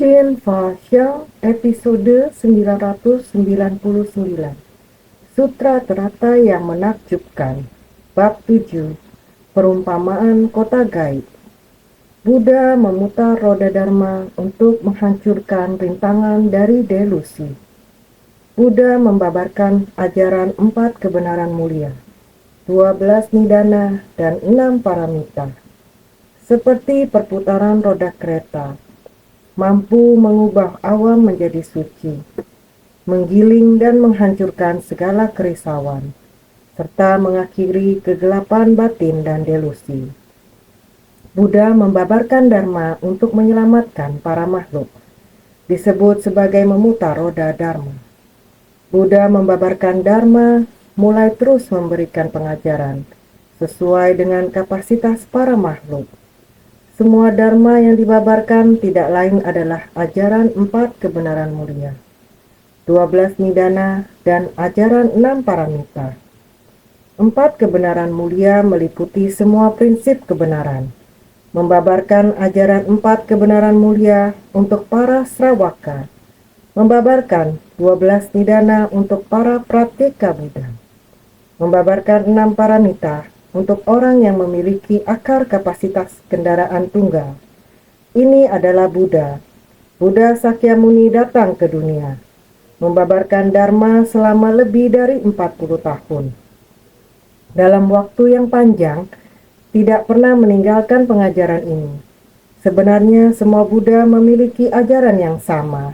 Shin Fa Xiang episode 999 Sutra Terata yang Menakjubkan Bab 7 Perumpamaan Kota Gaib. Buddha memutar roda Dharma untuk menghancurkan rintangan dari delusi. Buddha membabarkan ajaran 4 kebenaran mulia, 12 nidana dan 6 paramita. Seperti perputaran roda kereta, mampu mengubah awam menjadi suci, menggiling dan menghancurkan segala kerisauan, serta mengakhiri kegelapan batin dan delusi. Buddha membabarkan Dharma untuk menyelamatkan para makhluk, disebut sebagai memutar roda Dharma. Buddha membabarkan Dharma mulai terus memberikan pengajaran sesuai dengan kapasitas para makhluk. Semua dharma yang dibabarkan tidak lain adalah ajaran 4 kebenaran mulia, 12 nidana, dan ajaran 6 paramita. 4 kebenaran mulia meliputi semua prinsip kebenaran. Membabarkan ajaran 4 kebenaran mulia untuk para Sravaka. Membabarkan 12 nidana untuk para Pratyeka Buddha. Membabarkan 6 paramita untuk orang yang memiliki akar kapasitas kendaraan tunggal. Ini adalah Buddha. Buddha Sakyamuni datang ke dunia, membabarkan Dharma selama lebih dari 40 tahun. Dalam waktu yang panjang, tidak pernah meninggalkan pengajaran ini. Sebenarnya semua Buddha memiliki ajaran yang sama.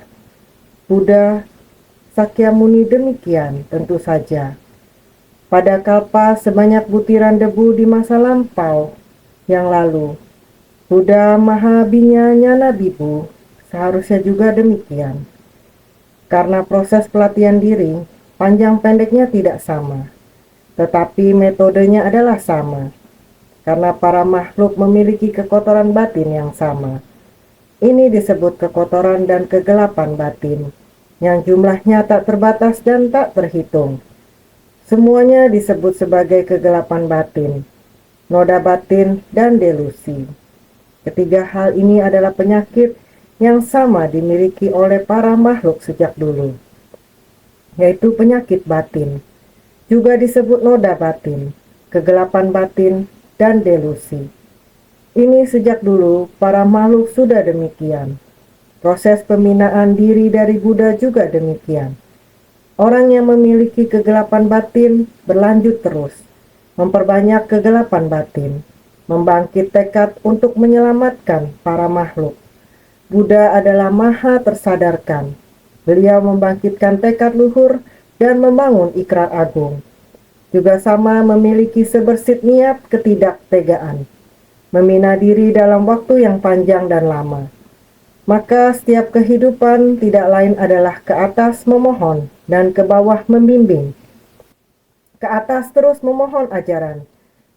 Buddha Sakyamuni demikian, tentu saja. Pada kalpa sebanyak butiran debu di masa lampau yang lalu, Buddha Mahabhinyana Bibu seharusnya juga demikian. Karena proses pelatihan diri, panjang pendeknya tidak sama, tetapi metodenya adalah sama. Karena para makhluk memiliki kekotoran batin yang sama. Ini disebut kekotoran dan kegelapan batin, yang jumlahnya tak terbatas dan tak terhitung. Semuanya disebut sebagai kegelapan batin, noda batin, dan delusi. Ketiga hal ini adalah penyakit yang sama dimiliki oleh para makhluk sejak dulu, yaitu penyakit batin, juga disebut noda batin, kegelapan batin, dan delusi. Ini sejak dulu para makhluk sudah demikian. Proses pembinaan diri dari Buddha juga demikian. Orang yang memiliki kegelapan batin berlanjut terus, memperbanyak kegelapan batin, membangkit tekad untuk menyelamatkan para makhluk. Buddha adalah maha tersadarkan. Beliau membangkitkan tekad luhur dan membangun ikrar agung. Juga sama memiliki sebersit niat ketidaktegaan, membina diri dalam waktu yang panjang dan lama. Maka setiap kehidupan tidak lain adalah ke atas memohon dan ke bawah membimbing. Ke atas terus memohon ajaran,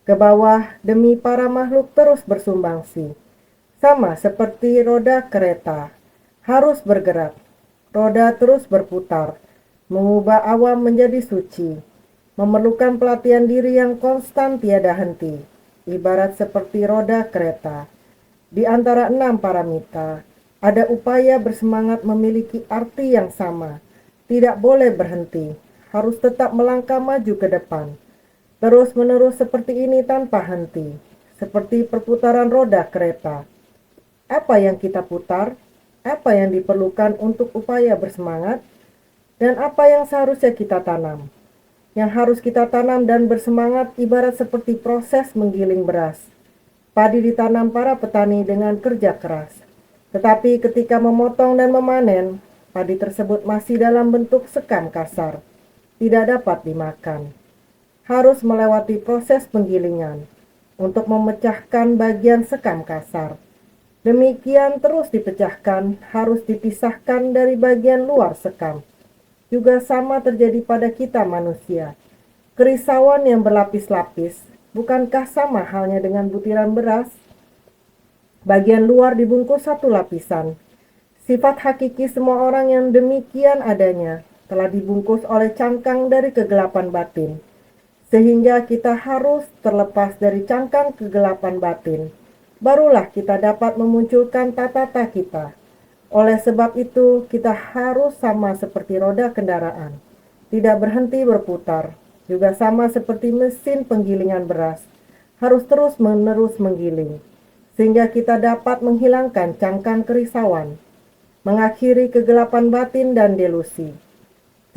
ke bawah demi para makhluk terus bersumbangsi. Sama seperti roda kereta, harus bergerak, roda terus berputar, mengubah awam menjadi suci, memerlukan pelatihan diri yang konstan tiada henti, ibarat seperti roda kereta. Di antara 6 paramita, ada upaya bersemangat memiliki arti yang sama. Tidak boleh berhenti, harus tetap melangkah maju ke depan. Terus-menerus seperti ini tanpa henti, seperti perputaran roda kereta. Apa yang kita putar? Apa yang diperlukan untuk upaya bersemangat? Dan apa yang seharusnya kita tanam? Yang harus kita tanam dan bersemangat ibarat seperti proses menggiling beras. Padi ditanam para petani dengan kerja keras. Tetapi ketika memotong dan memanen, padi tersebut masih dalam bentuk sekam kasar, tidak dapat dimakan. Harus melewati proses penggilingan untuk memecahkan bagian sekam kasar. Demikian terus dipecahkan, harus dipisahkan dari bagian luar sekam. Juga sama terjadi pada kita manusia. Kerisauan yang berlapis-lapis, bukankah sama halnya dengan butiran beras? Bagian luar dibungkus satu lapisan. Sifat hakiki semua orang yang demikian adanya telah dibungkus oleh cangkang dari kegelapan batin. Sehingga kita harus terlepas dari cangkang kegelapan batin. Barulah kita dapat memunculkan tatata kita. Oleh sebab itu, kita harus sama seperti roda kendaraan, tidak berhenti berputar, juga sama seperti mesin penggilingan beras, harus terus-menerus menggiling, sehingga kita dapat menghilangkan cangkang kerisauan, mengakhiri kegelapan batin dan delusi.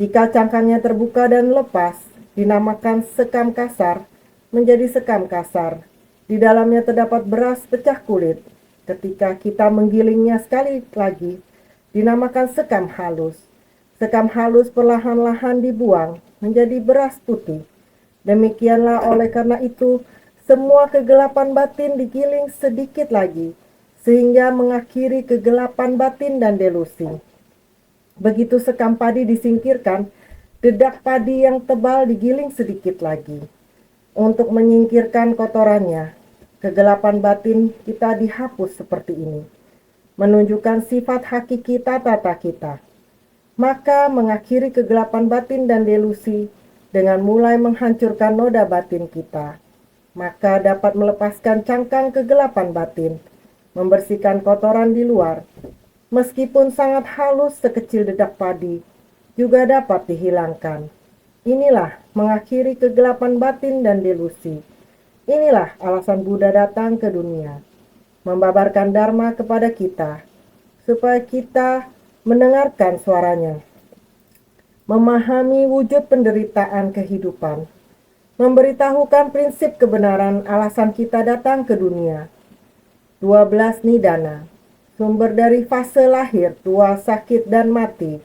Jika cangkangnya terbuka dan lepas, dinamakan sekam kasar, menjadi sekam kasar. Di dalamnya terdapat beras pecah kulit. Ketika kita menggilingnya sekali lagi, dinamakan sekam halus. Sekam halus perlahan-lahan dibuang menjadi beras putih. Demikianlah oleh karena itu, semua kegelapan batin digiling sedikit lagi, sehingga mengakhiri kegelapan batin dan delusi. Begitu sekam padi disingkirkan, dedak padi yang tebal digiling sedikit lagi. Untuk menyingkirkan kotorannya, kegelapan batin kita dihapus seperti ini, menunjukkan sifat hakiki tata kita. Maka mengakhiri kegelapan batin dan delusi dengan mulai menghancurkan noda batin kita. Maka dapat melepaskan cangkang kegelapan batin, membersihkan kotoran di luar. Meskipun sangat halus sekecil dedak padi, juga dapat dihilangkan. Inilah mengakhiri kegelapan batin dan delusi. Inilah alasan Buddha datang ke dunia, membabarkan Dharma kepada kita, supaya kita mendengarkan suaranya, memahami wujud penderitaan kehidupan, memberitahukan prinsip kebenaran alasan kita datang ke dunia. 12 nidana, sumber dari fase lahir, tua, sakit, dan mati,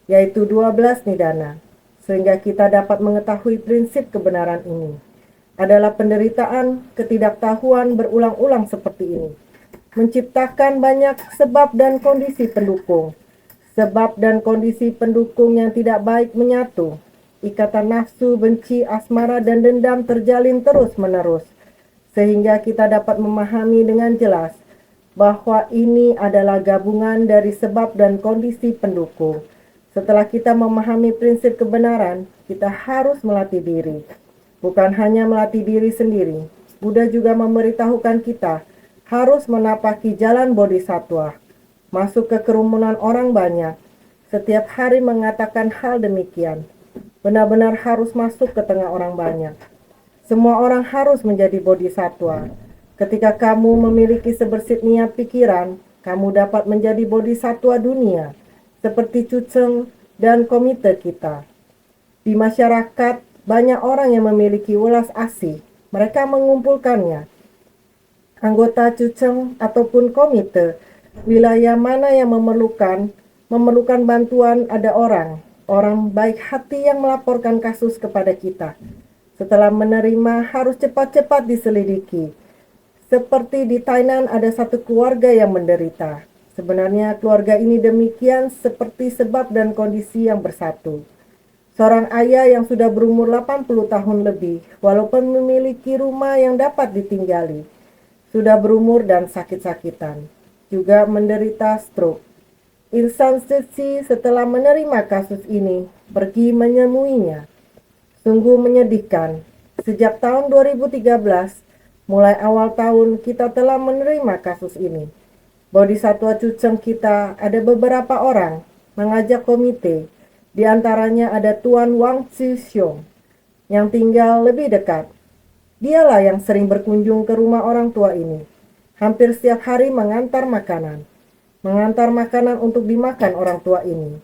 yaitu 12 nidana, sehingga kita dapat mengetahui prinsip kebenaran ini. Adalah penderitaan, ketidaktahuan berulang-ulang seperti ini, menciptakan banyak sebab dan kondisi pendukung. Sebab dan kondisi pendukung yang tidak baik menyatu. Ikatan nafsu, benci, asmara, dan dendam terjalin terus-menerus, sehingga kita dapat memahami dengan jelas bahwa ini adalah gabungan dari sebab dan kondisi pendukung. Setelah kita memahami prinsip kebenaran, kita harus melatih diri. Bukan hanya melatih diri sendiri, Buddha juga memberitahukan kita harus menapaki jalan bodhisattva, masuk ke kerumunan orang banyak, setiap hari mengatakan hal demikian. Benar-benar harus masuk ke tengah orang banyak. Semua orang harus menjadi bodhisattva. Ketika kamu memiliki sebersih niat pikiran, kamu dapat menjadi bodhisattva dunia, seperti Cuceng dan komite kita. Di masyarakat, banyak orang yang memiliki welas asih. Mereka mengumpulkannya. Anggota Cuceng ataupun komite, wilayah mana yang memerlukan bantuan, ada orang baik hati yang melaporkan kasus kepada kita. Setelah menerima, harus cepat-cepat diselidiki. Seperti di Tainan ada satu keluarga yang menderita. Sebenarnya keluarga ini demikian seperti sebab dan kondisi yang bersatu. Seorang ayah yang sudah berumur 80 tahun lebih, walaupun memiliki rumah yang dapat ditinggali, sudah berumur dan sakit-sakitan, juga menderita stroke. Insan Sisi setelah menerima kasus ini, pergi menemuinya. Sungguh menyedihkan. Sejak tahun 2013, mulai awal tahun kita telah menerima kasus ini. Bodhisattva Cuceng kita ada beberapa orang mengajak komite. Di antaranya ada Tuan Wang Xixiong yang tinggal lebih dekat. Dialah yang sering berkunjung ke rumah orang tua ini. Hampir setiap hari mengantar makanan untuk dimakan orang tua ini.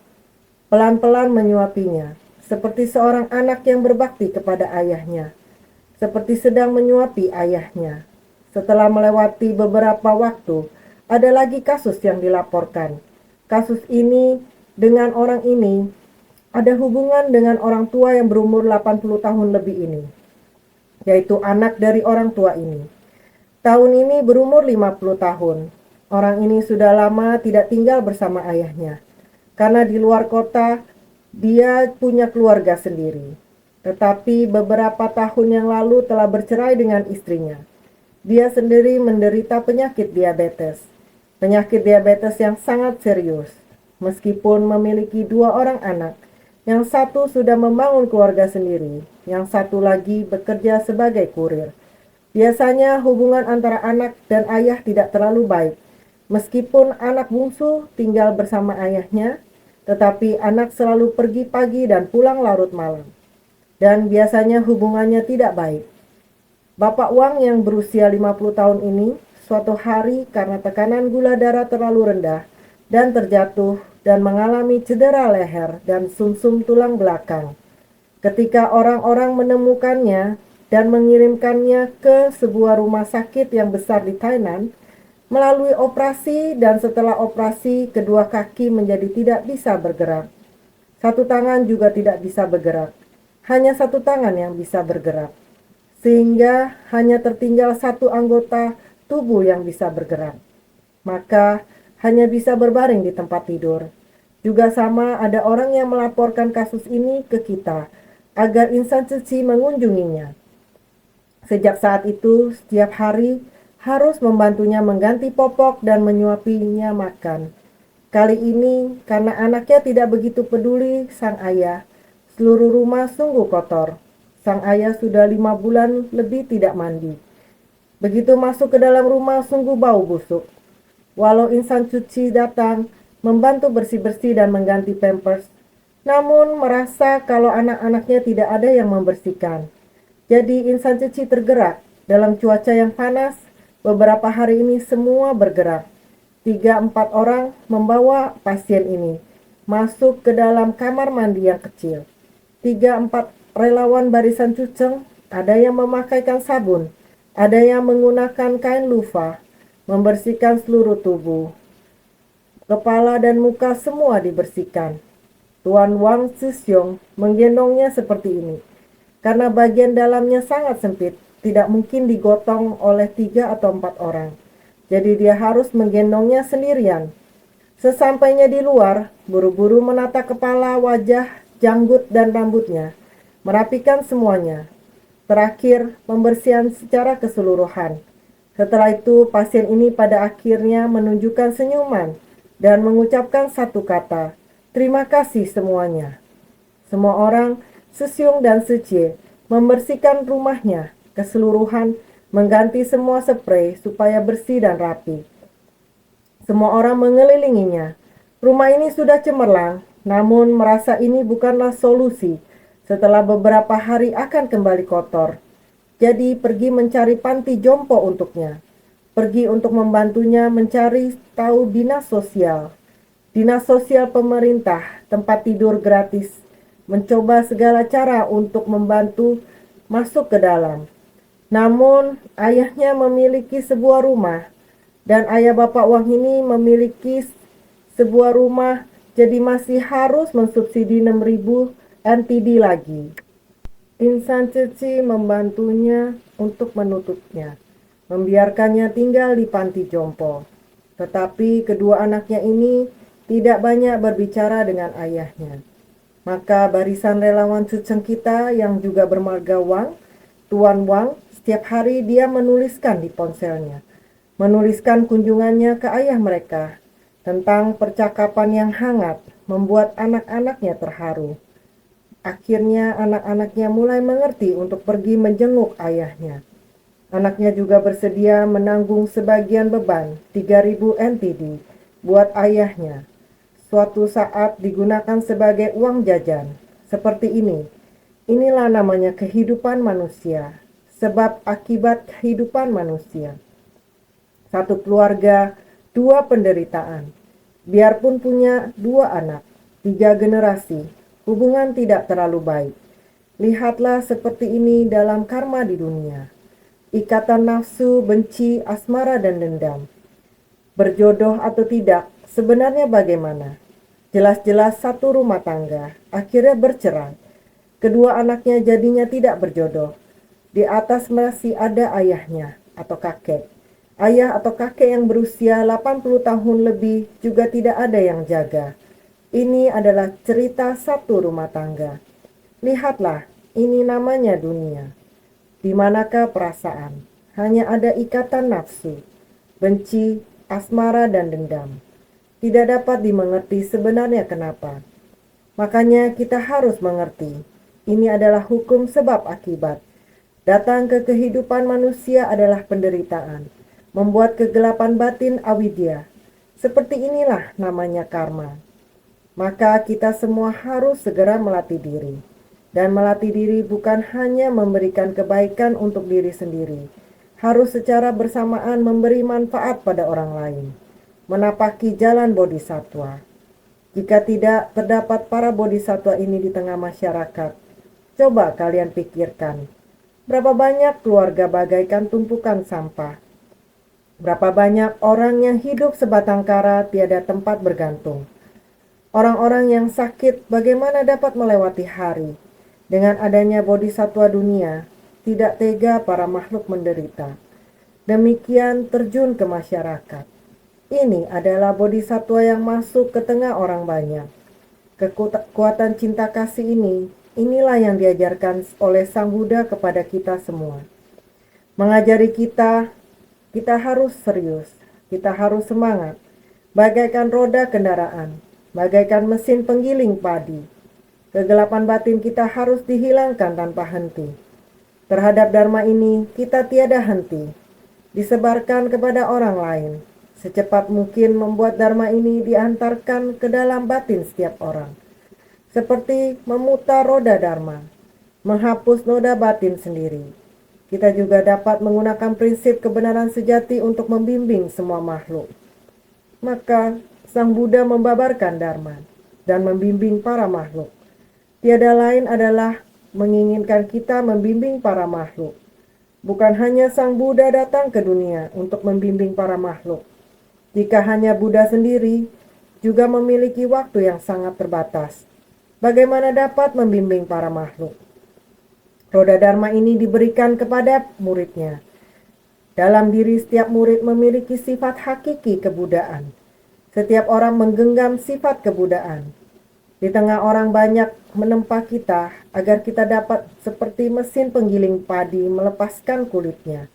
Pelan-pelan menyuapinya, seperti seorang anak yang berbakti kepada ayahnya, seperti sedang menyuapi ayahnya. Setelah melewati beberapa waktu, ada lagi kasus yang dilaporkan. Kasus ini dengan orang ini ada hubungan dengan orang tua yang berumur 80 tahun lebih ini, yaitu anak dari orang tua ini. Tahun ini berumur 50 tahun. Orang ini sudah lama tidak tinggal bersama ayahnya, karena di luar kota dia punya keluarga sendiri. Tetapi beberapa tahun yang lalu telah bercerai dengan istrinya. Dia sendiri menderita penyakit diabetes yang sangat serius. Meskipun memiliki 2 orang anak, yang satu sudah membangun keluarga sendiri, yang satu lagi bekerja sebagai kurir. Biasanya hubungan antara anak dan ayah tidak terlalu baik. Meskipun anak bungsu tinggal bersama ayahnya, tetapi anak selalu pergi pagi dan pulang larut malam. Dan biasanya hubungannya tidak baik. Bapak Wang yang berusia 50 tahun ini, suatu hari karena tekanan gula darah terlalu rendah dan terjatuh dan mengalami cedera leher dan sumsum tulang belakang. Ketika orang-orang menemukannya dan mengirimkannya ke sebuah rumah sakit yang besar di Thailand, melalui operasi dan setelah operasi kedua kaki menjadi tidak bisa bergerak. Satu tangan juga tidak bisa bergerak. Hanya satu tangan yang bisa bergerak. Sehingga hanya tertinggal satu anggota tubuh yang bisa bergerak. Maka hanya bisa berbaring di tempat tidur. Juga sama ada orang yang melaporkan kasus ini ke kita agar insan suci mengunjunginya. Sejak saat itu, setiap hari harus membantunya mengganti popok dan menyuapinya makan. Kali ini, karena anaknya tidak begitu peduli sang ayah, seluruh rumah sungguh kotor. Sang ayah sudah 5 bulan lebih tidak mandi. Begitu masuk ke dalam rumah sungguh bau busuk. Walau insan cuci datang, membantu bersih-bersih dan mengganti pampers, namun merasa kalau anak-anaknya tidak ada yang membersihkan. Jadi insan cuci tergerak. Dalam cuaca yang panas, beberapa hari ini semua bergerak. 3-4 orang membawa pasien ini masuk ke dalam kamar mandi yang kecil. 3-4 relawan barisan cuceng, ada yang memakaikan sabun, ada yang menggunakan kain lufa, membersihkan seluruh tubuh. Kepala dan muka semua dibersihkan. Tuan Wang Sisyong menggendongnya seperti ini. Karena bagian dalamnya sangat sempit, tidak mungkin digotong oleh 3 atau 4 orang. Jadi dia harus menggendongnya sendirian. Sesampainya di luar, buru-buru menata kepala, wajah, janggut, dan rambutnya. Merapikan semuanya. Terakhir, pembersihan secara keseluruhan. Setelah itu, pasien ini pada akhirnya menunjukkan senyuman dan mengucapkan satu kata, "Terima kasih semuanya." Semua orang, Sisyong dan Sicie, membersihkan rumahnya keseluruhan, mengganti semua spray supaya bersih dan rapi. Semua orang mengelilinginya. Rumah ini sudah cemerlang, namun merasa ini bukanlah solusi. Setelah beberapa hari akan kembali kotor. Jadi pergi mencari panti jompo untuknya. Pergi untuk membantunya mencari tahu dinas sosial. Dinas sosial pemerintah, tempat tidur gratis. Mencoba segala cara untuk membantu masuk ke dalam. Namun ayahnya memiliki sebuah rumah dan ayah Bapak Wang ini memiliki sebuah rumah, jadi masih harus mensubsidi 6.000 NTD lagi. Insan Cici membantunya untuk menutupnya, membiarkannya tinggal di panti jompo. Tetapi kedua anaknya ini tidak banyak berbicara dengan ayahnya. Maka barisan relawan cuceng kita yang juga bermarga Wang, Tuan Wang, setiap hari dia menuliskan di ponselnya, menuliskan kunjungannya ke ayah mereka, tentang percakapan yang hangat, membuat anak-anaknya terharu. Akhirnya anak-anaknya mulai mengerti untuk pergi menjenguk ayahnya. Anaknya juga bersedia menanggung sebagian beban 3.000 NTD buat ayahnya. Suatu saat digunakan sebagai uang jajan. Seperti ini. Inilah namanya kehidupan manusia. Sebab akibat kehidupan manusia. Satu keluarga, 2 penderitaan. Biarpun punya 2 anak, 3 generasi, hubungan tidak terlalu baik. Lihatlah seperti ini dalam karma di dunia. Ikatan nafsu, benci, asmara, dan dendam. Berjodoh atau tidak, sebenarnya bagaimana? Jelas-jelas satu rumah tangga, akhirnya bercerai. Kedua anaknya jadinya tidak berjodoh. Di atas masih ada ayahnya atau kakek. Ayah atau kakek yang berusia 80 tahun lebih juga tidak ada yang jaga. Ini adalah cerita satu rumah tangga. Lihatlah, ini namanya dunia. Di manakah perasaan? Hanya ada ikatan nafsu, benci, asmara, dan dendam. Tidak dapat dimengerti sebenarnya kenapa. Makanya kita harus mengerti. Ini adalah hukum sebab akibat. Datang ke kehidupan manusia adalah penderitaan, membuat kegelapan batin avidya, Seperti inilah namanya karma. Maka kita semua harus segera melatih diri. Dan melatih diri bukan hanya memberikan kebaikan untuk diri sendiri, harus secara bersamaan memberi manfaat pada orang lain, menapaki jalan bodhisatwa. Jika tidak terdapat para bodhisatwa ini di tengah masyarakat, coba kalian pikirkan, berapa banyak keluarga bagaikan tumpukan sampah? Berapa banyak orang yang hidup sebatang kara tiada tempat bergantung? Orang-orang yang sakit bagaimana dapat melewati hari? Dengan adanya bodhisatwa dunia, tidak tega para makhluk menderita. Demikian terjun ke masyarakat. Ini adalah bodhisatwa yang masuk ke tengah orang banyak. Kekuatan cinta kasih inilah yang diajarkan oleh Sang Buddha kepada kita semua. Mengajari kita harus serius, kita harus semangat, bagaikan roda kendaraan, bagaikan mesin penggiling padi. Kegelapan batin kita harus dihilangkan tanpa henti. Terhadap dharma ini kita tiada henti, disebarkan kepada orang lain. Secepat mungkin membuat dharma ini diantarkan ke dalam batin setiap orang. Seperti memutar roda dharma, menghapus noda batin sendiri. Kita juga dapat menggunakan prinsip kebenaran sejati untuk membimbing semua makhluk. Maka Sang Buddha membabarkan dharma dan membimbing para makhluk. Tiada lain adalah menginginkan kita membimbing para makhluk. Bukan hanya Sang Buddha datang ke dunia untuk membimbing para makhluk. Jika hanya Buddha sendiri juga memiliki waktu yang sangat terbatas, bagaimana dapat membimbing para makhluk? Roda dharma ini diberikan kepada muridnya. Dalam diri setiap murid memiliki sifat hakiki kebudaan. Setiap orang menggenggam sifat kebudaan. Di tengah orang banyak menempa kita agar kita dapat seperti mesin penggiling padi melepaskan kulitnya.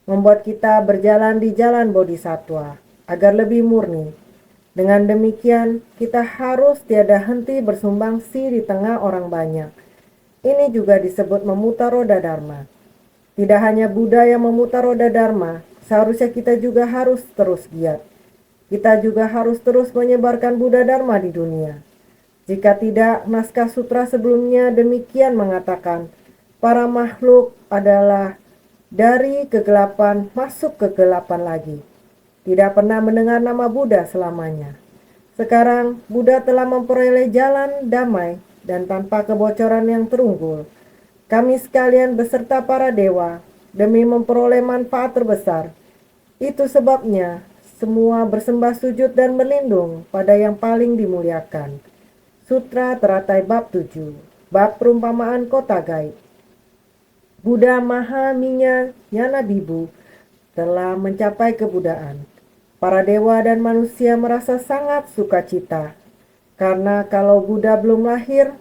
Membuat kita berjalan di jalan bodhisatwa agar lebih murni. Dengan demikian, kita harus tiada henti bersumbangsi di tengah orang banyak. Ini juga disebut memutar roda dharma. Tidak hanya Buddha yang memutar roda dharma, seharusnya kita juga harus terus giat. Kita juga harus terus menyebarkan Buddha Dharma di dunia. Jika tidak, naskah sutra sebelumnya demikian mengatakan, para makhluk adalah dari kegelapan masuk ke kegelapan lagi. Tidak pernah mendengar nama Buddha selamanya. Sekarang, Buddha telah memperoleh jalan damai dan tanpa kebocoran yang terunggul. Kami sekalian beserta para dewa demi memperoleh manfaat terbesar. Itu sebabnya semua bersembah sujud dan berlindung pada yang paling dimuliakan. Sutra Teratai Bab 7, Bab Perumpamaan Kota Gaib. Buddha Maha Minya Yana Bibu telah mencapai kebudaan. Para dewa dan manusia merasa sangat sukacita. Karena kalau Buddha belum lahir,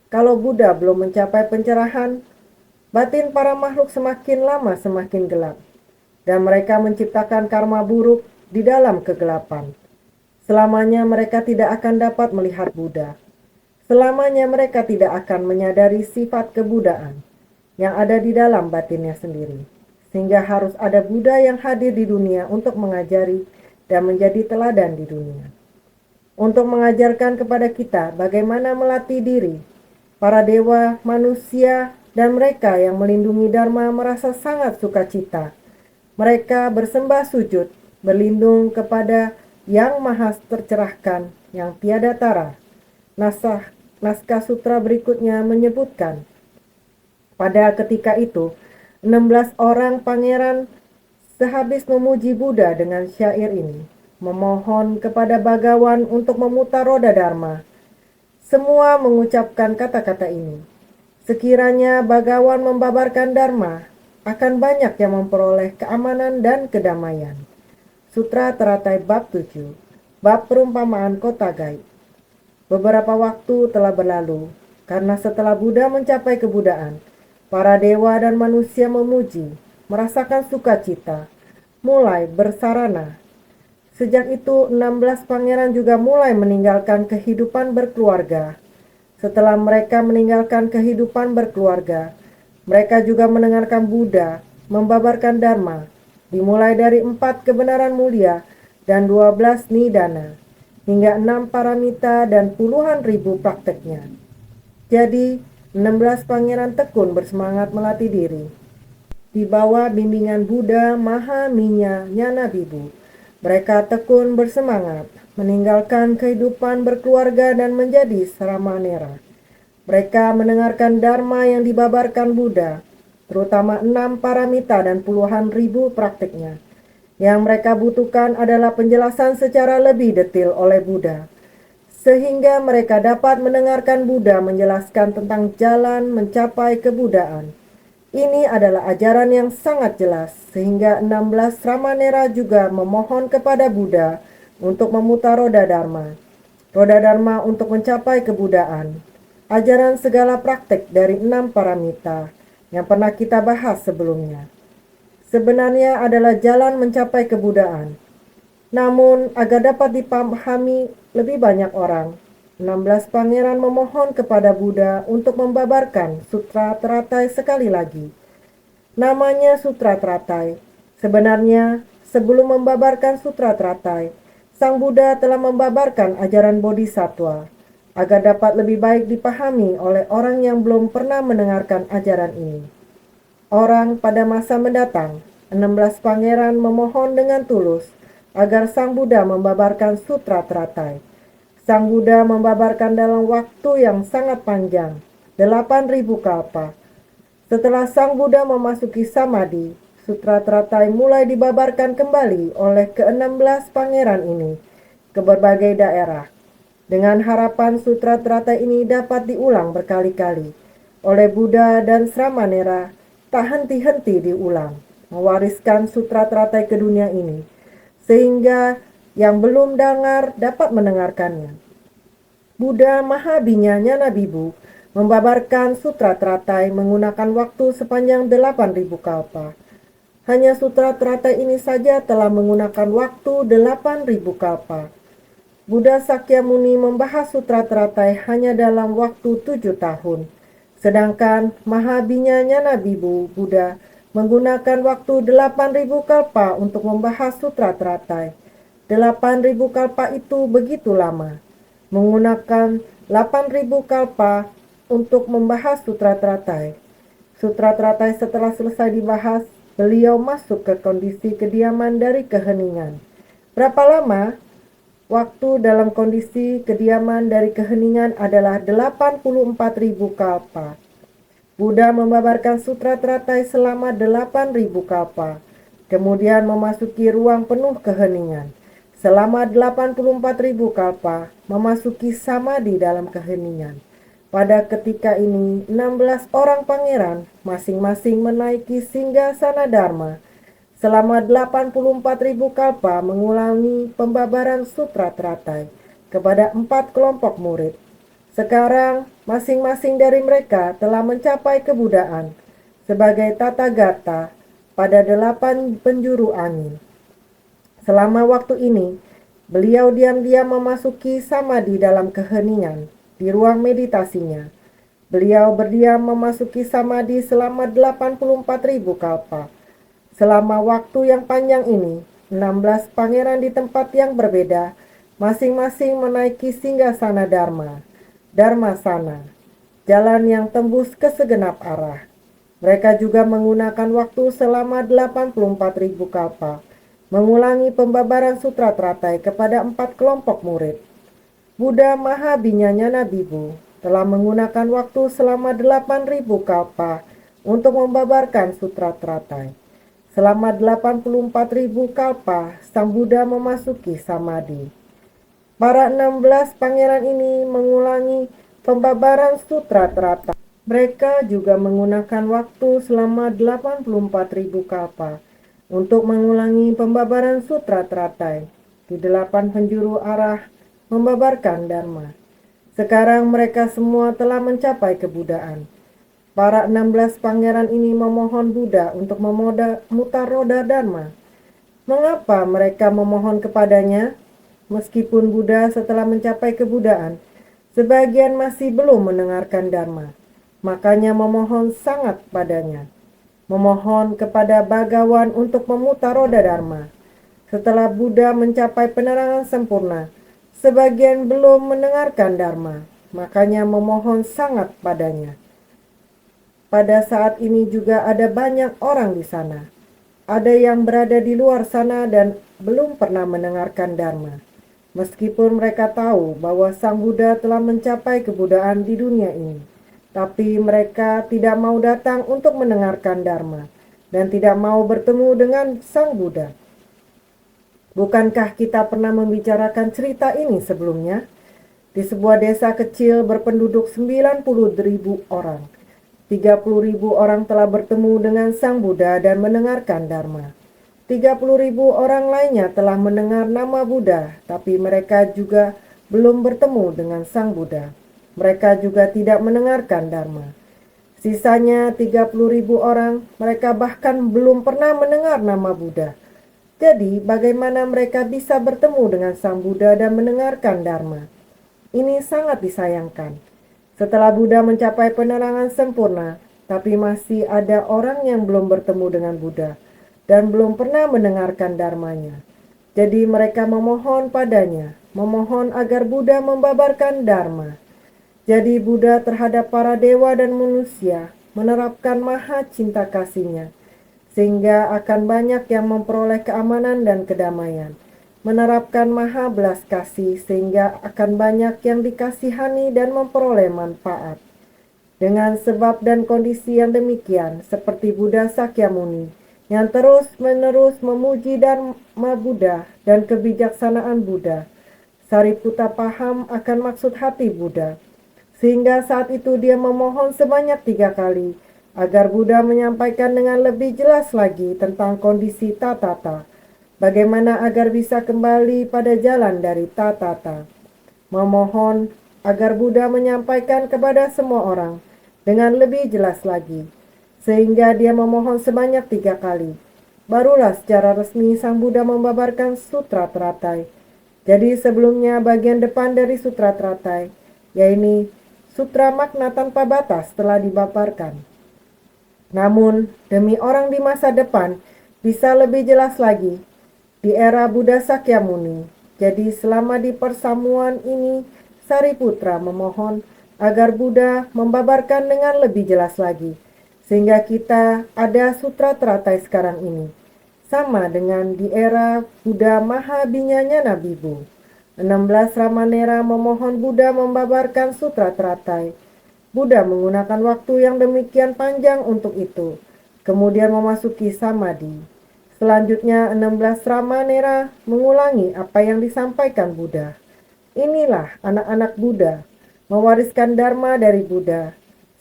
kalau Buddha belum mencapai pencerahan, batin para makhluk semakin lama semakin gelap. Dan mereka menciptakan karma buruk di dalam kegelapan. Selamanya mereka tidak akan dapat melihat Buddha. Selamanya mereka tidak akan menyadari sifat kebudaan yang ada di dalam batinnya sendiri. Sehingga harus ada Buddha yang hadir di dunia untuk mengajari dan menjadi teladan di dunia. Untuk mengajarkan kepada kita bagaimana melatih diri, para dewa, manusia, dan mereka yang melindungi Dharma merasa sangat sukacita. Mereka bersembah sujud, berlindung kepada yang maha tercerahkan, yang tiada tara. Naskah sutra berikutnya menyebutkan, pada ketika itu, 16 orang pangeran sehabis memuji Buddha dengan syair ini, memohon kepada Bhagawan untuk memutar roda Dharma. Semua mengucapkan kata-kata ini. Sekiranya Bhagawan membabarkan Dharma, akan banyak yang memperoleh keamanan dan kedamaian. Sutra Teratai Bab 7, Bab Perumpamaan Kota Gaib. Beberapa waktu telah berlalu, karena setelah Buddha mencapai kebudaan, para dewa dan manusia memuji, merasakan sukacita, mulai bersarana. Sejak itu 16 pangeran juga mulai meninggalkan kehidupan berkeluarga. Setelah mereka meninggalkan kehidupan berkeluarga, mereka juga mendengarkan Buddha membabarkan Dharma, dimulai dari 4 kebenaran mulia dan 12 nidana, hingga 6 paramita dan puluhan ribu prakteknya. Jadi, 16 pangeran tekun bersemangat melatih diri. Di bawah bimbingan Buddha Mahaminya Nyana Bibu, mereka tekun bersemangat meninggalkan kehidupan berkeluarga dan menjadi Sramanera. Mereka mendengarkan Dharma yang dibabarkan Buddha, terutama 6 paramita dan puluhan ribu praktiknya. Yang mereka butuhkan adalah penjelasan secara lebih detail oleh Buddha, sehingga mereka dapat mendengarkan Buddha menjelaskan tentang jalan mencapai kebudaan. Ini adalah ajaran yang sangat jelas, sehingga 16 Sramanera juga memohon kepada Buddha untuk memutar roda Dharma. Roda Dharma untuk mencapai kebudaan. Ajaran segala praktek dari 6 paramita yang pernah kita bahas sebelumnya. Sebenarnya adalah jalan mencapai kebudaan. Namun, agar dapat dipahami lebih banyak orang, 16 pangeran memohon kepada Buddha untuk membabarkan Sutra Teratai sekali lagi. Namanya Sutra Teratai. Sebenarnya, sebelum membabarkan Sutra Teratai, Sang Buddha telah membabarkan ajaran Bodhisattva, agar dapat lebih baik dipahami oleh orang yang belum pernah mendengarkan ajaran ini. Orang pada masa mendatang, 16 pangeran memohon dengan tulus agar Sang Buddha membabarkan Sutra Teratai. Sang Buddha membabarkan dalam waktu yang sangat panjang, 8.000 kalpa. Setelah Sang Buddha memasuki Samadhi, Sutra Teratai mulai dibabarkan kembali oleh ke-16 pangeran ini ke berbagai daerah, dengan harapan Sutra Teratai ini dapat diulang berkali-kali oleh Buddha dan Sramanera, tak henti-henti diulang, mewariskan Sutra Teratai ke dunia ini, sehingga yang belum dengar dapat mendengarkannya. Buddha Mahabhinya Nyana Bibu membabarkan Sutra Teratai menggunakan waktu sepanjang 8.000 kalpa. Hanya Sutra Teratai ini saja telah menggunakan waktu 8.000 kalpa. Buddha Sakyamuni membahas Sutra Teratai hanya dalam waktu 7 tahun. Sedangkan Mahabhinya Nyana Bibu Buddha menggunakan waktu 8.000 kalpa untuk membahas Sutra Teratai. 8.000 kalpa itu begitu lama. Menggunakan 8.000 kalpa untuk membahas Sutra Teratai. Sutra Teratai setelah selesai dibahas, beliau masuk ke kondisi kediaman dari keheningan. Berapa lama? Waktu dalam kondisi kediaman dari keheningan adalah 84.000 kalpa. Buddha membabarkan Sutra Teratai selama 8.000 kalpa, kemudian memasuki ruang penuh keheningan. Selama 84.000 kalpa, memasuki samadhi dalam keheningan. Pada ketika ini, 16 orang pangeran masing-masing menaiki singgasana Dharma. Selama 84.000 kalpa mengulangi pembabaran Sutra Teratai kepada 4 kelompok murid. Sekarang, masing-masing dari mereka telah mencapai kebudaan sebagai Tathagata pada 8 penjuru angin. Selama waktu ini, beliau diam-diam memasuki samadhi dalam keheningan di ruang meditasinya. Beliau berdiam memasuki samadhi selama 84.000 kalpa. Selama waktu yang panjang ini, 16 pangeran di tempat yang berbeda, masing-masing menaiki singgasana Dharma. Dharmasana, jalan yang tembus ke segenap arah. Mereka juga menggunakan waktu selama 84.000 kalpa, mengulangi pembabaran Sutra Teratai kepada 4 kelompok murid. Buddha Mahabhinya Nyana Bibu telah menggunakan waktu selama 8.000 kalpa untuk membabarkan Sutra Teratai. Selama 84.000 kalpa, Sang Buddha memasuki samadhi. Para 16 pangeran ini mengulangi pembabaran Sutra Teratai. Mereka juga menggunakan waktu selama 84.000 kalpa untuk mengulangi pembabaran Sutra Teratai di 8 penjuru arah membabarkan Dharma. Sekarang mereka semua telah mencapai kebudaan. Para 16 pangeran ini memohon Buddha untuk memutar roda Dharma. Mengapa mereka memohon kepadanya? Meskipun Buddha setelah mencapai kebudaan, sebagian masih belum mendengarkan Dharma. Makanya memohon sangat padanya. Memohon kepada Bhagawan untuk memutar roda Dharma. Setelah Buddha mencapai penerangan sempurna, sebagian belum mendengarkan Dharma, makanya memohon sangat padanya. Pada saat ini juga ada banyak orang di sana. Ada yang berada di luar sana dan belum pernah mendengarkan Dharma. Meskipun mereka tahu bahwa Sang Buddha telah mencapai kebudayaan di dunia ini, tapi mereka tidak mau datang untuk mendengarkan Dharma dan tidak mau bertemu dengan Sang Buddha. Bukankah kita pernah membicarakan cerita ini sebelumnya? Di sebuah desa kecil berpenduduk 90.000 orang, 30.000 orang telah bertemu dengan Sang Buddha dan mendengarkan Dharma. 30.000 orang lainnya telah mendengar nama Buddha, tapi mereka juga belum bertemu dengan Sang Buddha. Mereka juga tidak mendengarkan Dharma. Sisanya 30.000 orang, mereka bahkan belum pernah mendengar nama Buddha. Jadi, bagaimana mereka bisa bertemu dengan Sang Buddha dan mendengarkan Dharma? Ini sangat disayangkan. Setelah Buddha mencapai penerangan sempurna, tapi masih ada orang yang belum bertemu dengan Buddha dan belum pernah mendengarkan dharmanya. Jadi mereka memohon padanya, memohon agar Buddha membabarkan dharma. Jadi Buddha terhadap para dewa dan manusia menerapkan maha cinta kasihnya, sehingga akan banyak yang memperoleh keamanan dan kedamaian. Menerapkan maha belas kasih sehingga akan banyak yang dikasihani dan memperoleh manfaat. Dengan sebab dan kondisi yang demikian, seperti Buddha Sakyamuni yang terus-menerus memuji Dharma Buddha dan kebijaksanaan Buddha, Sariputta paham akan maksud hati Buddha, sehingga saat itu dia memohon sebanyak 3 kali agar Buddha menyampaikan dengan lebih jelas lagi tentang kondisi tatata. Bagaimana agar bisa kembali pada jalan dari tatata. Memohon agar Buddha menyampaikan kepada semua orang dengan lebih jelas lagi. Sehingga dia memohon sebanyak 3 kali. Barulah secara resmi Sang Buddha membabarkan Sutra Teratai. Jadi sebelumnya bagian depan dari Sutra Teratai, yaitu Sutra Makna Tanpa Batas telah dibabarkan. Namun, demi orang di masa depan bisa lebih jelas lagi, di era Buddha Sakyamuni. Jadi selama di persamuan ini, Sariputra memohon agar Buddha membabarkan dengan lebih jelas lagi, sehingga kita ada Sutra Teratai sekarang ini, sama dengan di era Buddha Mahabinyanyana Bibu. 16 Ramanera memohon Buddha membabarkan Sutra Teratai. Buddha menggunakan waktu yang demikian panjang untuk itu, kemudian memasuki Samadhi. Selanjutnya 16 Ramanera mengulangi apa yang disampaikan Buddha. Inilah anak-anak Buddha, mewariskan Dharma dari Buddha.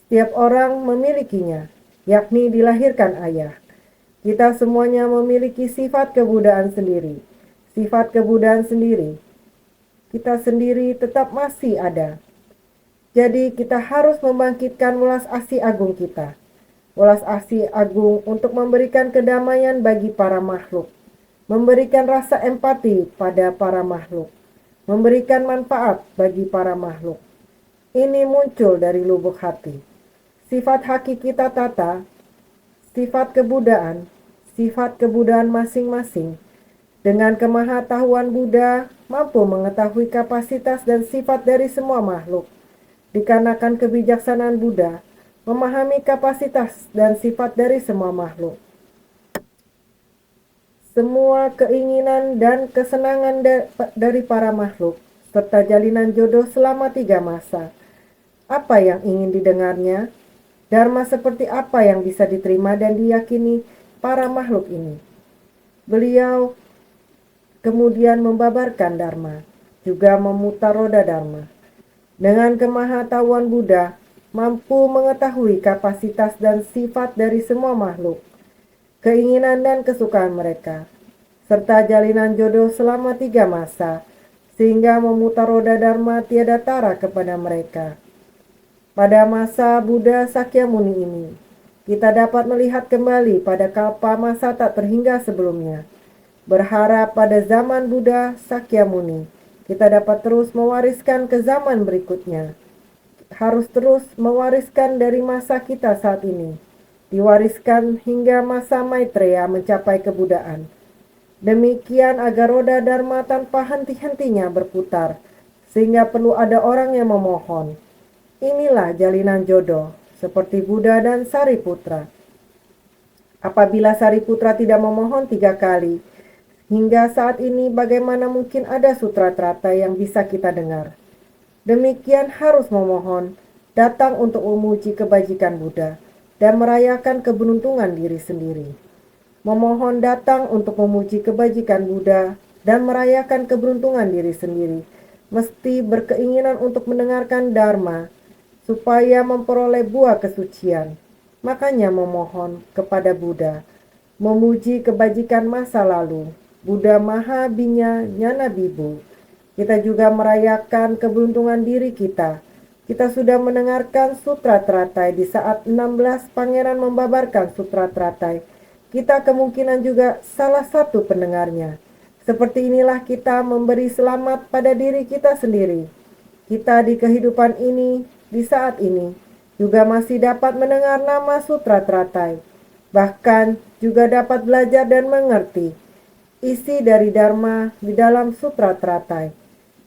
Setiap orang memilikinya, yakni dilahirkan ayah. Kita semuanya memiliki sifat kebudaan sendiri. Sifat kebudaan sendiri. Kita sendiri tetap masih ada. Jadi kita harus membangkitkan welas asih agung kita. Welas asih agung untuk memberikan kedamaian bagi para makhluk, memberikan rasa empati pada para makhluk, memberikan manfaat bagi para makhluk. Ini muncul dari lubuk hati. Sifat hakiki tata, sifat kebudaan masing-masing. Dengan kemahatauan Buddha mampu mengetahui kapasitas dan sifat dari semua makhluk. Dikarenakan kebijaksanaan Buddha, memahami kapasitas dan sifat dari semua makhluk. Semua keinginan dan kesenangan dari para makhluk, serta jalinan jodoh selama 3 masa. Apa yang ingin didengarnya? Dharma seperti apa yang bisa diterima dan diyakini para makhluk ini? Beliau kemudian membabarkan Dharma, juga memutar roda Dharma. Dengan kemahatauan Buddha, mampu mengetahui kapasitas dan sifat dari semua makhluk, keinginan dan kesukaan mereka, serta jalinan jodoh selama 3 masa, sehingga memutar roda Dharma tiada tara kepada mereka. Pada masa Buddha Sakyamuni ini, kita dapat melihat kembali pada kalpa masa tak terhingga sebelumnya. Berharap pada zaman Buddha Sakyamuni, kita dapat terus mewariskan ke zaman berikutnya. Harus terus mewariskan dari masa kita saat ini, diwariskan hingga masa Maitreya mencapai kebudayaan. Demikian agar roda Dharma tanpa henti-hentinya berputar, sehingga perlu ada orang yang memohon. Inilah jalinan jodoh, seperti Buddha dan Sariputra. Apabila Sariputra tidak memohon 3 kali, hingga saat ini bagaimana mungkin ada sutra trata yang bisa kita dengar? Demikian harus memohon, datang untuk memuji kebajikan Buddha, dan merayakan keberuntungan diri sendiri. Memohon datang untuk memuji kebajikan Buddha, dan merayakan keberuntungan diri sendiri, mesti berkeinginan untuk mendengarkan Dharma, supaya memperoleh buah kesucian. Makanya memohon kepada Buddha, memuji kebajikan masa lalu, Buddha Maha Binya Nyana Bibu. Kita juga merayakan keberuntungan diri kita. Kita sudah mendengarkan Sutra Teratai di saat 16 pangeran membabarkan Sutra Teratai. Kita kemungkinan juga salah satu pendengarnya. Seperti inilah kita memberi selamat pada diri kita sendiri. Kita di kehidupan ini, di saat ini, juga masih dapat mendengar nama Sutra Teratai. Bahkan juga dapat belajar dan mengerti isi dari Dharma di dalam Sutra Teratai.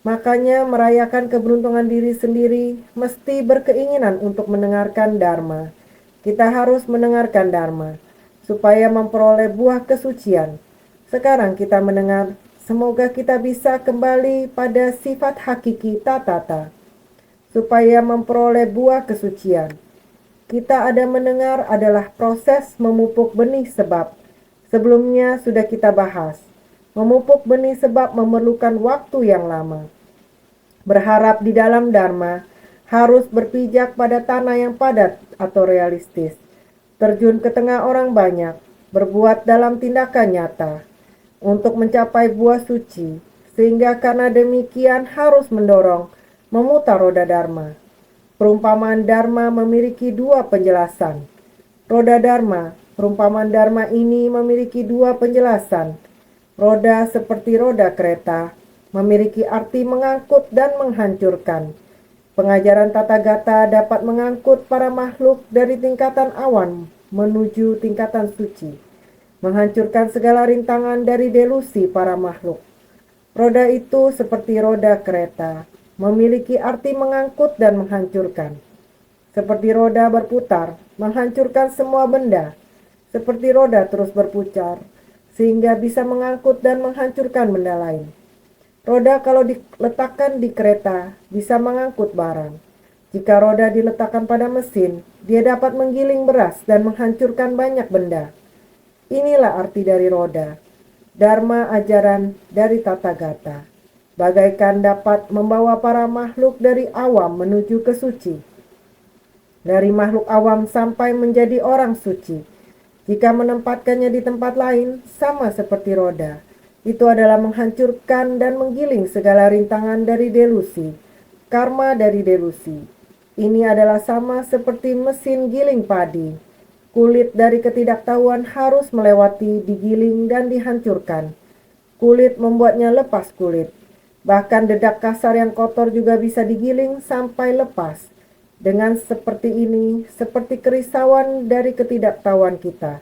Makanya merayakan keberuntungan diri sendiri mesti berkeinginan untuk mendengarkan Dharma. Kita harus mendengarkan Dharma supaya memperoleh buah kesucian. Sekarang kita mendengar, semoga kita bisa kembali pada sifat hakiki tatata, supaya memperoleh buah kesucian. Kita ada mendengar adalah proses memupuk benih sebab. Sebelumnya sudah kita bahas, memupuk benih sebab memerlukan waktu yang lama. Berharap di dalam Dharma harus berpijak pada tanah yang padat atau realistis. Terjun ke tengah orang banyak, berbuat dalam tindakan nyata untuk mencapai buah suci, sehingga karena demikian harus mendorong memutar roda Dharma. Perumpamaan Dharma memiliki 2 penjelasan. Roda Dharma, perumpamaan Dharma ini memiliki 2 penjelasan. Roda seperti roda kereta, memiliki arti mengangkut dan menghancurkan. Pengajaran Tathagata dapat mengangkut para makhluk dari tingkatan awan menuju tingkatan suci, menghancurkan segala rintangan dari delusi para makhluk. Roda itu seperti roda kereta, memiliki arti mengangkut dan menghancurkan. Seperti roda berputar, menghancurkan semua benda. Seperti roda terus berputar, sehingga bisa mengangkut dan menghancurkan benda lain. Roda kalau diletakkan di kereta bisa mengangkut barang. Jika roda diletakkan pada mesin, dia dapat menggiling beras dan menghancurkan banyak benda. Inilah arti dari roda. Dharma ajaran dari Tathagata, bagaikan dapat membawa para makhluk dari awam menuju ke suci. Dari makhluk awam sampai menjadi orang suci. Jika menempatkannya di tempat lain, sama seperti roda. Itu adalah menghancurkan dan menggiling segala rintangan dari delusi, karma dari delusi. Ini adalah sama seperti mesin giling padi. Kulit dari ketidaktahuan harus melewati digiling dan dihancurkan. Kulit membuatnya lepas kulit. Bahkan dedak kasar yang kotor juga bisa digiling sampai lepas. Dengan seperti ini, seperti kerisauan dari ketidaktahuan kita,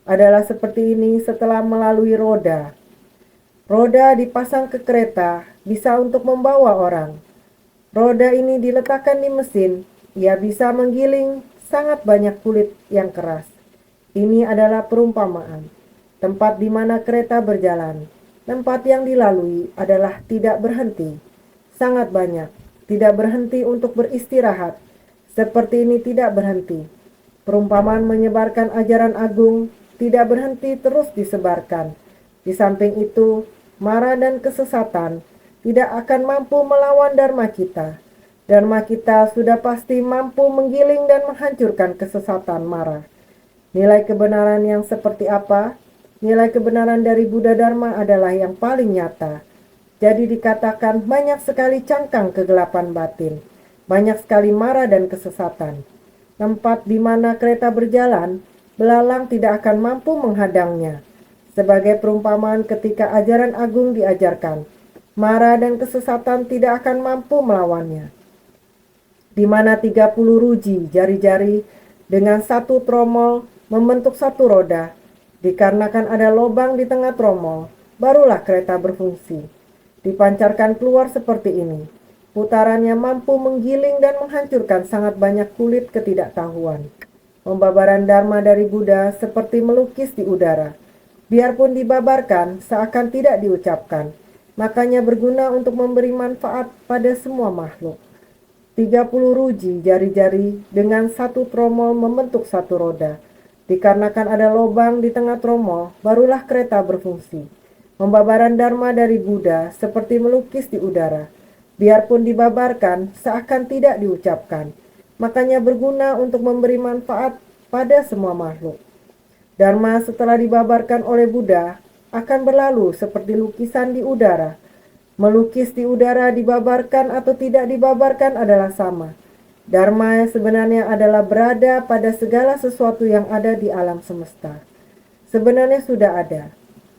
adalah seperti ini setelah melalui roda. Roda dipasang ke kereta bisa untuk membawa orang. Roda ini diletakkan di mesin, ia bisa menggiling sangat banyak kulit yang keras. Ini adalah perumpamaan. Tempat di mana kereta berjalan, tempat yang dilalui adalah tidak berhenti. Sangat banyak, tidak berhenti untuk beristirahat. Seperti ini tidak berhenti. Perumpamaan menyebarkan ajaran agung tidak berhenti terus disebarkan. Di samping itu, mara dan kesesatan tidak akan mampu melawan Dharma kita. Dharma kita sudah pasti mampu menggiling dan menghancurkan kesesatan mara. Nilai kebenaran yang seperti apa? Nilai kebenaran dari Buddha Dharma adalah yang paling nyata. Jadi dikatakan banyak sekali cangkang kegelapan batin, banyak sekali mara dan kesesatan. Tempat di mana kereta berjalan, belalang tidak akan mampu menghadangnya. Sebagai perumpamaan ketika ajaran agung diajarkan, mara dan kesesatan tidak akan mampu melawannya. Di mana 30 ruji jari-jari dengan satu tromol membentuk satu roda, dikarenakan ada lubang di tengah tromol, barulah kereta berfungsi. Dipancarkan keluar seperti ini. Putarannya mampu menggiling dan menghancurkan sangat banyak kulit ketidaktahuan. Pembabaran Dharma dari Buddha seperti melukis di udara. Biarpun dibabarkan, seakan tidak diucapkan. Makanya berguna untuk memberi manfaat pada semua makhluk. 30 ruji jari-jari dengan satu tromol membentuk satu roda. Dikarenakan ada lubang di tengah tromol, barulah kereta berfungsi. Pembabaran Dharma dari Buddha seperti melukis di udara. Biarpun dibabarkan, seakan tidak diucapkan. Makanya berguna untuk memberi manfaat pada semua makhluk. Dharma setelah dibabarkan oleh Buddha akan berlalu seperti lukisan di udara. Melukis di udara dibabarkan atau tidak dibabarkan adalah sama. Dharma sebenarnya adalah berada pada segala sesuatu yang ada di alam semesta. Sebenarnya sudah ada.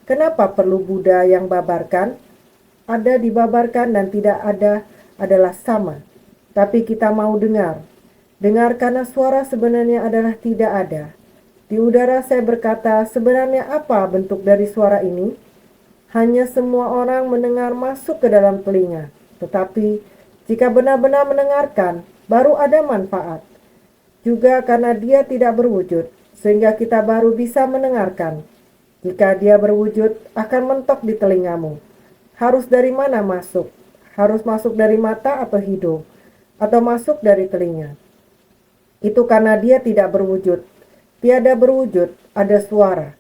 Kenapa perlu Buddha yang babarkan? Ada dibabarkan dan tidak ada adalah sama. Tapi kita mau dengar. Dengar karena suara sebenarnya adalah tidak ada. Di udara saya berkata, sebenarnya apa bentuk dari suara ini? Hanya semua orang mendengar masuk ke dalam telinga. Tetapi jika benar-benar mendengarkan, baru ada manfaat. Juga karena dia tidak berwujud, sehingga kita baru bisa mendengarkan. Jika dia berwujud, akan mentok di telingamu. Harus dari mana masuk? Harus masuk dari mata atau hidung? Atau masuk dari telinga? Itu karena dia tidak berwujud. Tiada berwujud, ada suara.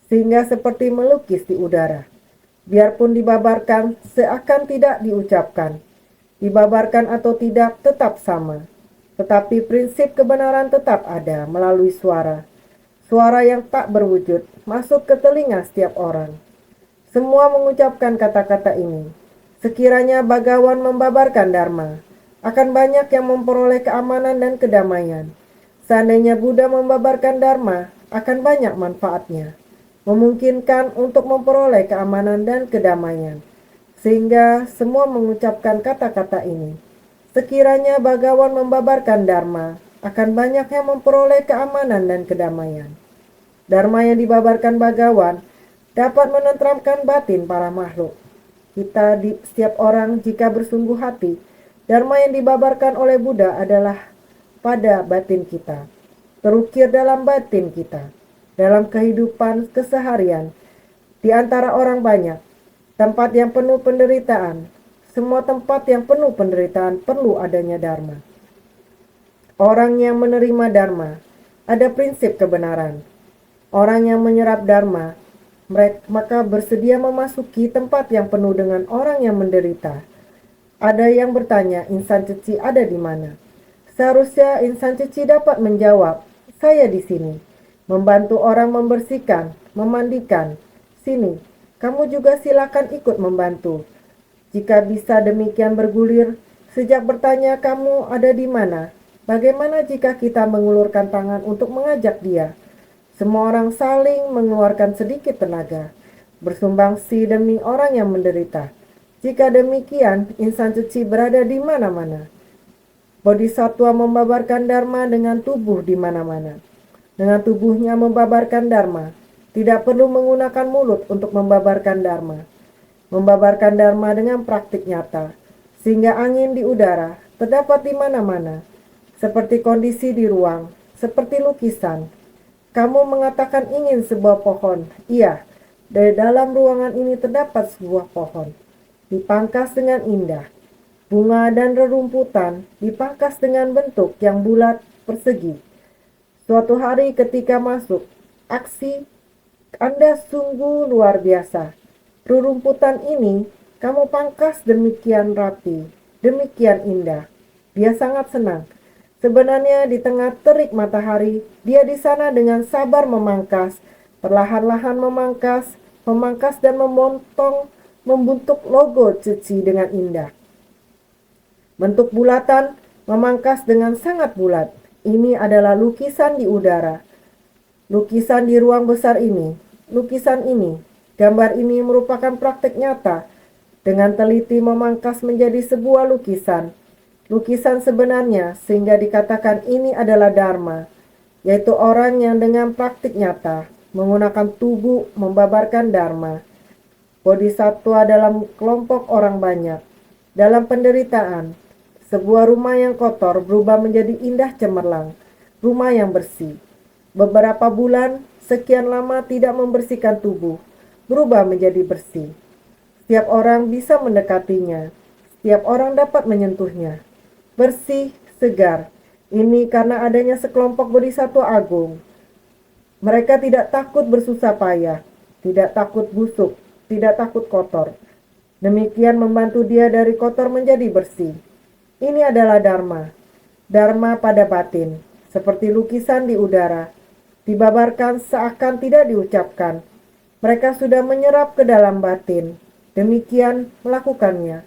Sehingga seperti melukis di udara. Biarpun dibabarkan, seakan tidak diucapkan. Dibabarkan atau tidak tetap sama. Tetapi prinsip kebenaran tetap ada melalui suara. Suara yang tak berwujud masuk ke telinga setiap orang. Semua mengucapkan kata-kata ini. Sekiranya bagawan membabarkan Dharma, akan banyak yang memperoleh keamanan dan kedamaian. Seandainya Buddha membabarkan Dharma, akan banyak manfaatnya. Memungkinkan untuk memperoleh keamanan dan kedamaian. Sehingga semua mengucapkan kata-kata ini. Sekiranya bagawan membabarkan Dharma, akan banyak yang memperoleh keamanan dan kedamaian. Dharma yang dibabarkan bagawan dapat menenteramkan batin para makhluk. Setiap orang jika bersungguh hati, Dharma yang dibabarkan oleh Buddha adalah pada batin kita, terukir dalam batin kita, dalam kehidupan keseharian, di antara orang banyak, tempat yang penuh penderitaan. Semua tempat yang penuh penderitaan perlu adanya Dharma. Orang yang menerima Dharma, ada prinsip kebenaran. Orang yang menyerap Dharma, maka bersedia memasuki tempat yang penuh dengan orang yang menderita. Ada yang bertanya, insan ceci ada di mana? Seharusnya insan ceci dapat menjawab, saya di sini, membantu orang membersihkan, memandikan. Sini, kamu juga silakan ikut membantu. Jika bisa demikian bergulir, sejak bertanya kamu ada di mana, bagaimana jika kita mengulurkan tangan untuk mengajak dia? Semua orang saling mengeluarkan sedikit tenaga, bersumbangsi demi orang yang menderita. Jika demikian, insan suci berada di mana-mana. Bodhisattva membabarkan Dharma dengan tubuh di mana-mana. Dengan tubuhnya membabarkan Dharma, tidak perlu menggunakan mulut untuk membabarkan Dharma. Membabarkan Dharma dengan praktik nyata, sehingga angin di udara terdapat di mana-mana, seperti kondisi di ruang, seperti lukisan. Kamu mengatakan ingin sebuah pohon. Iya, dari dalam ruangan ini terdapat sebuah pohon. Dipangkas dengan indah. Bunga dan rerumputan dipangkas dengan bentuk yang bulat persegi. Suatu hari ketika masuk, aksi Anda sungguh luar biasa. Rerumputan ini kamu pangkas demikian rapi, demikian indah. Dia sangat senang. Sebenarnya di tengah terik matahari, dia di sana dengan sabar memangkas, perlahan-lahan memangkas dan membentuk logo ceci dengan indah. Bentuk bulatan memangkas dengan sangat bulat. Ini adalah lukisan di udara. Lukisan di ruang besar ini, lukisan ini, gambar ini merupakan praktek nyata. Dengan teliti memangkas menjadi sebuah lukisan. Lukisan sebenarnya sehingga dikatakan ini adalah Dharma, yaitu orang yang dengan praktik nyata menggunakan tubuh membabarkan Dharma. bodhisatwa dalam kelompok orang banyak. Dalam penderitaan, sebuah rumah yang kotor berubah menjadi indah cemerlang, rumah yang bersih. Beberapa bulan, sekian lama tidak membersihkan tubuh, berubah menjadi bersih. Setiap orang bisa mendekatinya, setiap orang dapat menyentuhnya. Bersih, segar. Ini karena adanya sekelompok bodhisatwa agung. Mereka tidak takut bersusah payah, tidak takut busuk, tidak takut kotor. Demikian membantu dia dari kotor menjadi bersih. Ini adalah Dharma. Dharma pada batin, seperti lukisan di udara. Dibabarkan seakan tidak diucapkan. Mereka sudah menyerap ke dalam batin. Demikian melakukannya.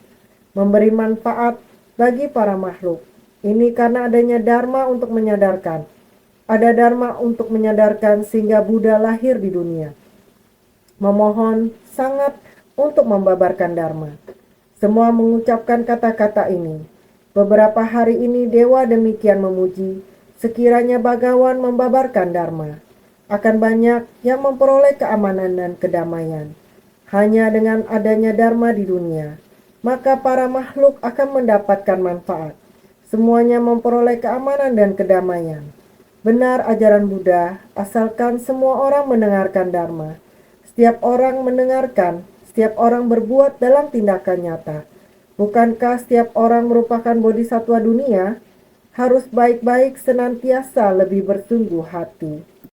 Memberi manfaat bagi para makhluk. Ini karena adanya Dharma untuk menyadarkan. Ada Dharma untuk menyadarkan sehingga Buddha lahir di dunia. Memohon sangat untuk membabarkan Dharma. Semua mengucapkan kata-kata ini. Beberapa hari ini dewa demikian memuji, sekiranya Bhagawan membabarkan Dharma, akan banyak yang memperoleh keamanan dan kedamaian. Hanya dengan adanya Dharma di dunia, maka para makhluk akan mendapatkan manfaat. Semuanya memperoleh keamanan dan kedamaian. Benar ajaran Buddha, asalkan semua orang mendengarkan Dharma. Setiap orang mendengarkan, setiap orang berbuat dalam tindakan nyata. Bukankah setiap orang merupakan bodhisatwa dunia? Harus baik-baik senantiasa lebih bersungguh hati.